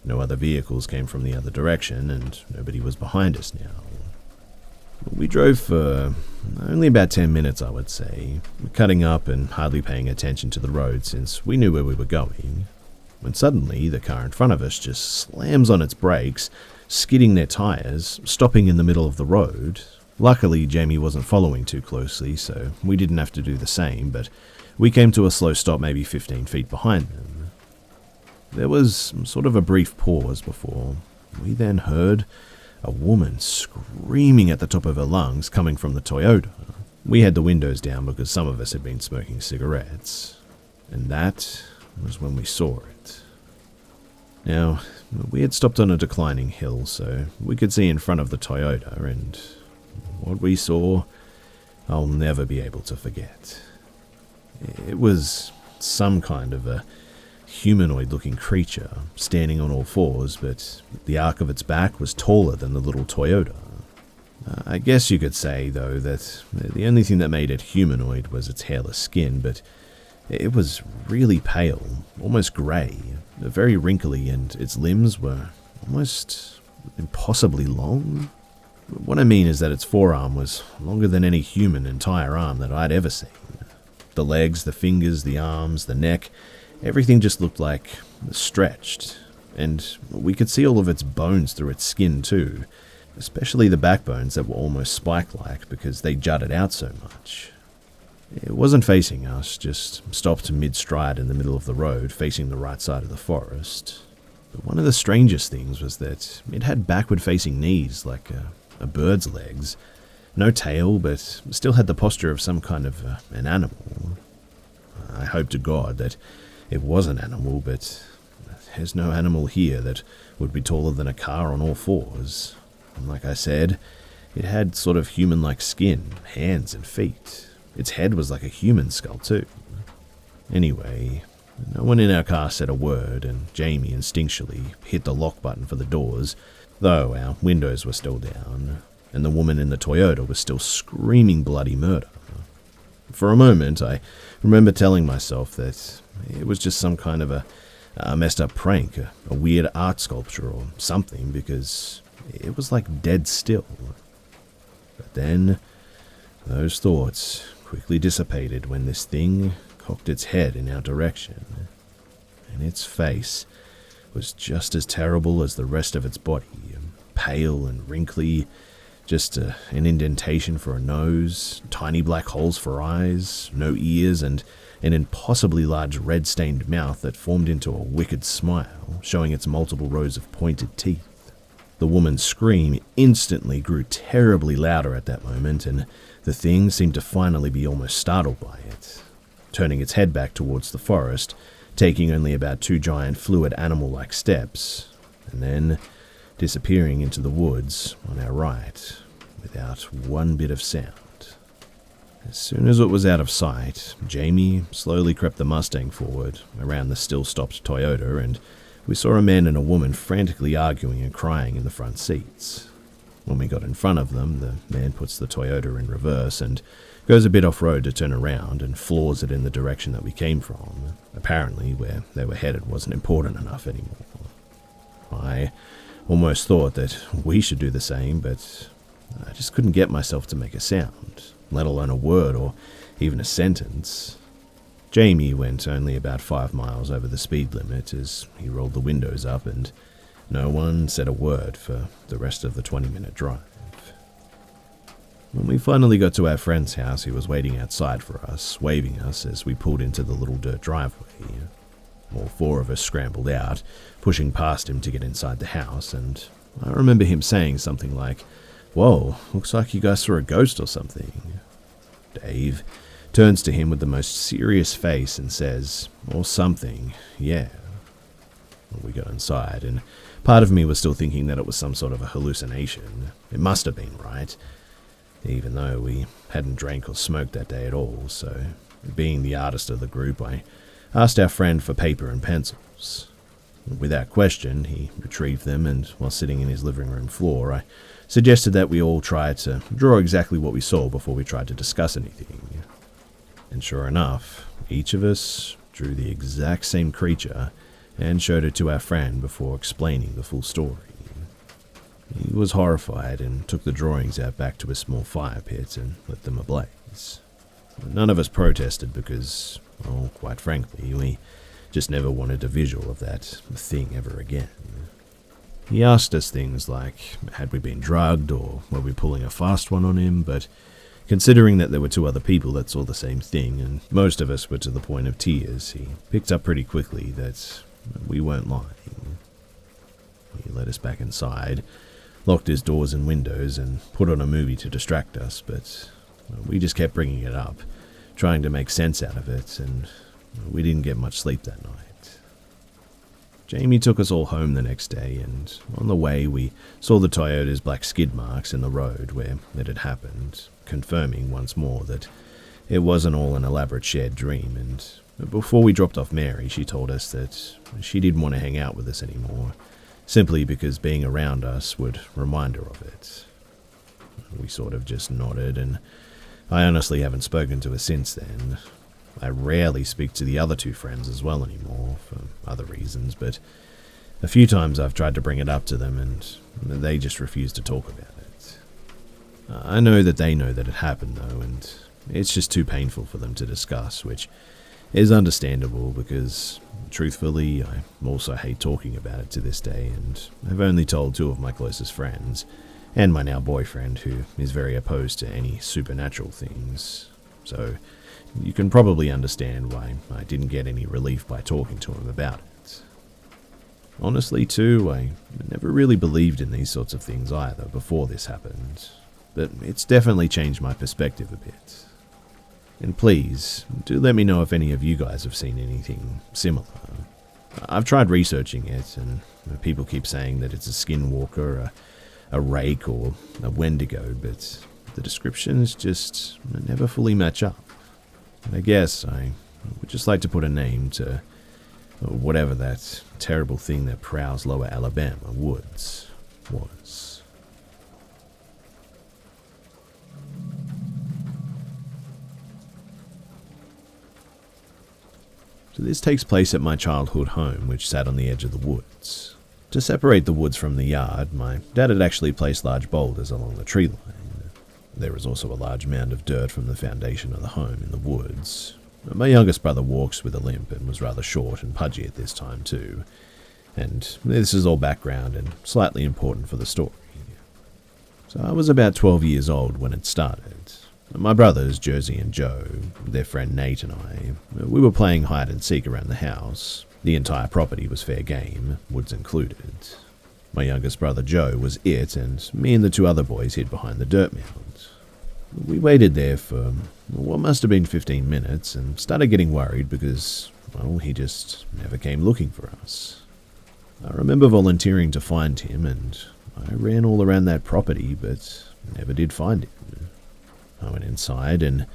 S1: No other vehicles came from the other direction, and nobody was behind us now. We drove for only about 10 minutes, I would say, cutting up and hardly paying attention to the road since we knew where we were going, when suddenly the car in front of us just slams on its brakes, skidding their tires, stopping in the middle of the road. Luckily, Jamie wasn't following too closely, so we didn't have to do the same, but we came to a slow stop maybe 15 feet behind them. There was sort of a brief pause before we then heard a woman screaming at the top of her lungs coming from the Toyota. We had the windows down because some of us had been smoking cigarettes, and that was when we saw it. Now, we had stopped on a declining hill, so we could see in front of the Toyota, and what we saw, I'll never be able to forget. It was some kind of a humanoid-looking creature, standing on all fours, but the arc of its back was taller than the little Toyota. I guess you could say, though, that the only thing that made it humanoid was its hairless skin, but it was really pale, almost grey, very wrinkly, and its limbs were almost impossibly long. What I mean is that its forearm was longer than any human entire arm that I'd ever seen. The legs, the fingers, the arms, the neck, everything just looked like stretched, and we could see all of its bones through its skin too, especially the backbones that were almost spike-like because they jutted out so much. It wasn't facing us, just stopped mid-stride in the middle of the road, facing the right side of the forest. But one of the strangest things was that it had backward-facing knees, like a bird's legs. No tail, but still had the posture of some kind of an animal. I hope to God that it was an animal, but there's no animal here that would be taller than a car on all fours. And like I said, it had sort of human-like skin, hands and feet. Its head was like a human skull too. Anyway, no one in our car said a word, and Jamie instinctually hit the lock button for the doors, though our windows were still down, and the woman in the Toyota was still screaming bloody murder. For a moment, I remember telling myself that it was just some kind of a messed up prank, a weird art sculpture or something, because It was like dead still. But then, those thoughts quickly dissipated when this thing cocked its head in our direction, and its face was just as terrible as the rest of its body, pale and wrinkly, just an indentation for a nose, tiny black holes for eyes, no ears, and an impossibly large red-stained mouth that formed into a wicked smile, showing its multiple rows of pointed teeth. The woman's scream instantly grew terribly louder at that moment, and the thing seemed to finally be almost startled by it, turning its head back towards the forest, taking only about 2 giant fluid animal-like steps, and then disappearing into the woods on our right without one bit of sound. As soon as it was out of sight, Jamie slowly crept the Mustang forward around the still-stopped Toyota, and we saw a man and a woman frantically arguing and crying in the front seats. When we got in front of them, the man puts the Toyota in reverse and goes a bit off-road to turn around and floors it in the direction that we came from. Apparently, where they were headed wasn't important enough anymore. I almost thought that we should do the same, but I just couldn't get myself to make a sound, let alone a word or even a sentence. Jamie went only about 5 miles over the speed limit as he rolled the windows up, and no one said a word for the rest of the 20-minute drive. When we finally got to our friend's house, he was waiting outside for us, waving us as we pulled into the little dirt driveway. All 4 of us scrambled out, pushing past him to get inside the house, and I remember him saying something like, "Whoa, looks like you guys saw a ghost or something." Dave turns to him with the most serious face and says, "Or something, yeah." We got inside, and part of me was still thinking that it was some sort of a hallucination. It must have been, right? Even though we hadn't drank or smoked that day at all, so being the artist of the group, I asked our friend for paper and pencils. Without question, he retrieved them, and while sitting in his living room floor, I suggested that we all try to draw exactly what we saw before we tried to discuss anything. And sure enough, each of us drew the exact same creature and showed it to our friend before explaining the full story. He was horrified and took the drawings out back to a small fire pit and lit them ablaze. None of us protested because, well, quite frankly, we just never wanted a visual of that thing ever again. He asked us things like, had we been drugged or were we pulling a fast one on him, but considering that there were 2 other people that saw the same thing and most of us were to the point of tears, he picked up pretty quickly that we weren't lying. He let us back inside, locked his doors and windows, and put on a movie to distract us, but we just kept bringing it up, trying to make sense out of it, and we didn't get much sleep that night. Jamie took us all home the next day, and on the way we saw the Toyota's black skid marks in the road where it had happened, confirming once more that it wasn't all an elaborate shared dream. And before we dropped off Mary, she told us that she didn't want to hang out with us anymore, simply because being around us would remind her of it. We sort of just nodded, and I honestly haven't spoken to her since then. I rarely speak to the other 2 friends as well anymore, for other reasons, but a few times I've tried to bring it up to them, and they just refuse to talk about it. I know that they know that it happened, though, and it's just too painful for them to discuss, which is understandable because, truthfully, I also hate talking about it to this day, and I've only told 2 of my closest friends, and my now boyfriend, who is very opposed to any supernatural things. So you can probably understand why I didn't get any relief by talking to him about it. Honestly, too, I never really believed in these sorts of things either before this happened, but it's definitely changed my perspective a bit. And please, do let me know if any of you guys have seen anything similar. I've tried researching it, and people keep saying that it's a skinwalker, a rake, or a wendigo, but the descriptions just never fully match up. I guess I would just like to put a name to whatever that terrible thing that prowls lower Alabama woods was. So this takes place at my childhood home, which sat on the edge of the woods. To separate the woods from the yard, my dad had actually placed large boulders along the tree line. There was also a large mound of dirt from the foundation of the home in the woods. My youngest brother walks with a limp and was rather short and pudgy at this time too. And this is all background and slightly important for the story. So I was about 12 years old when it started. My brothers, Jersey and Joe, their friend Nate and we were playing hide and seek around the house. The entire property was fair game, woods included. My youngest brother Joe was it, and me and the two other boys hid behind the dirt mound. We waited there for what must have been 15 minutes and started getting worried because, well, he just never came looking for us. I remember volunteering to find him, and I ran all around that property, but never did find him. I went inside, and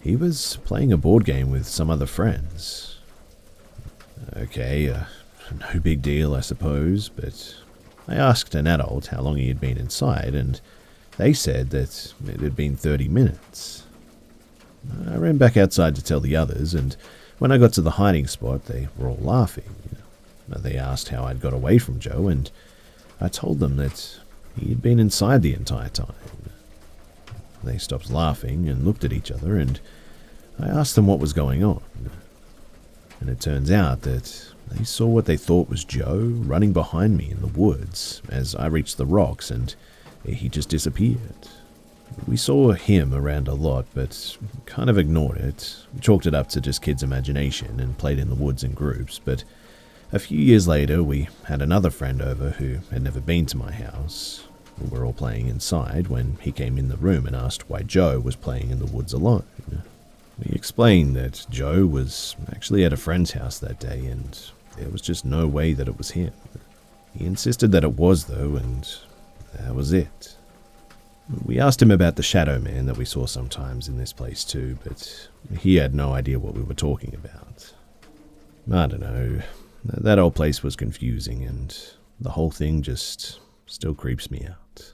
S1: he was playing a board game with some other friends. Okay, no big deal, I suppose, but I asked an adult how long he had been inside, and they said that it had been 30 minutes. I ran back outside to tell the others, and when I got to the hiding spot, they were all laughing. They asked how I'd got away from Joe, and I told them that he had been inside the entire time. They stopped laughing and looked at each other, and I asked them what was going on. And it turns out that they saw what they thought was Joe running behind me in the woods as I reached the rocks, and he just disappeared. We saw him around a lot, but kind of ignored it, chalked it up to just kids' imagination, and played in the woods in groups. But a few years later, we had another friend over who had never been to my house. We were all playing inside when he came in the room and asked why Joe was playing in the woods alone. We explained that Joe was actually at a friend's house that day, and there was just no way that it was him. He insisted that it was, though, and that was it. We asked him about the shadow man that we saw sometimes in this place too, but he had no idea what we were talking about. I don't know. That old place was confusing, and the whole thing just still creeps me out.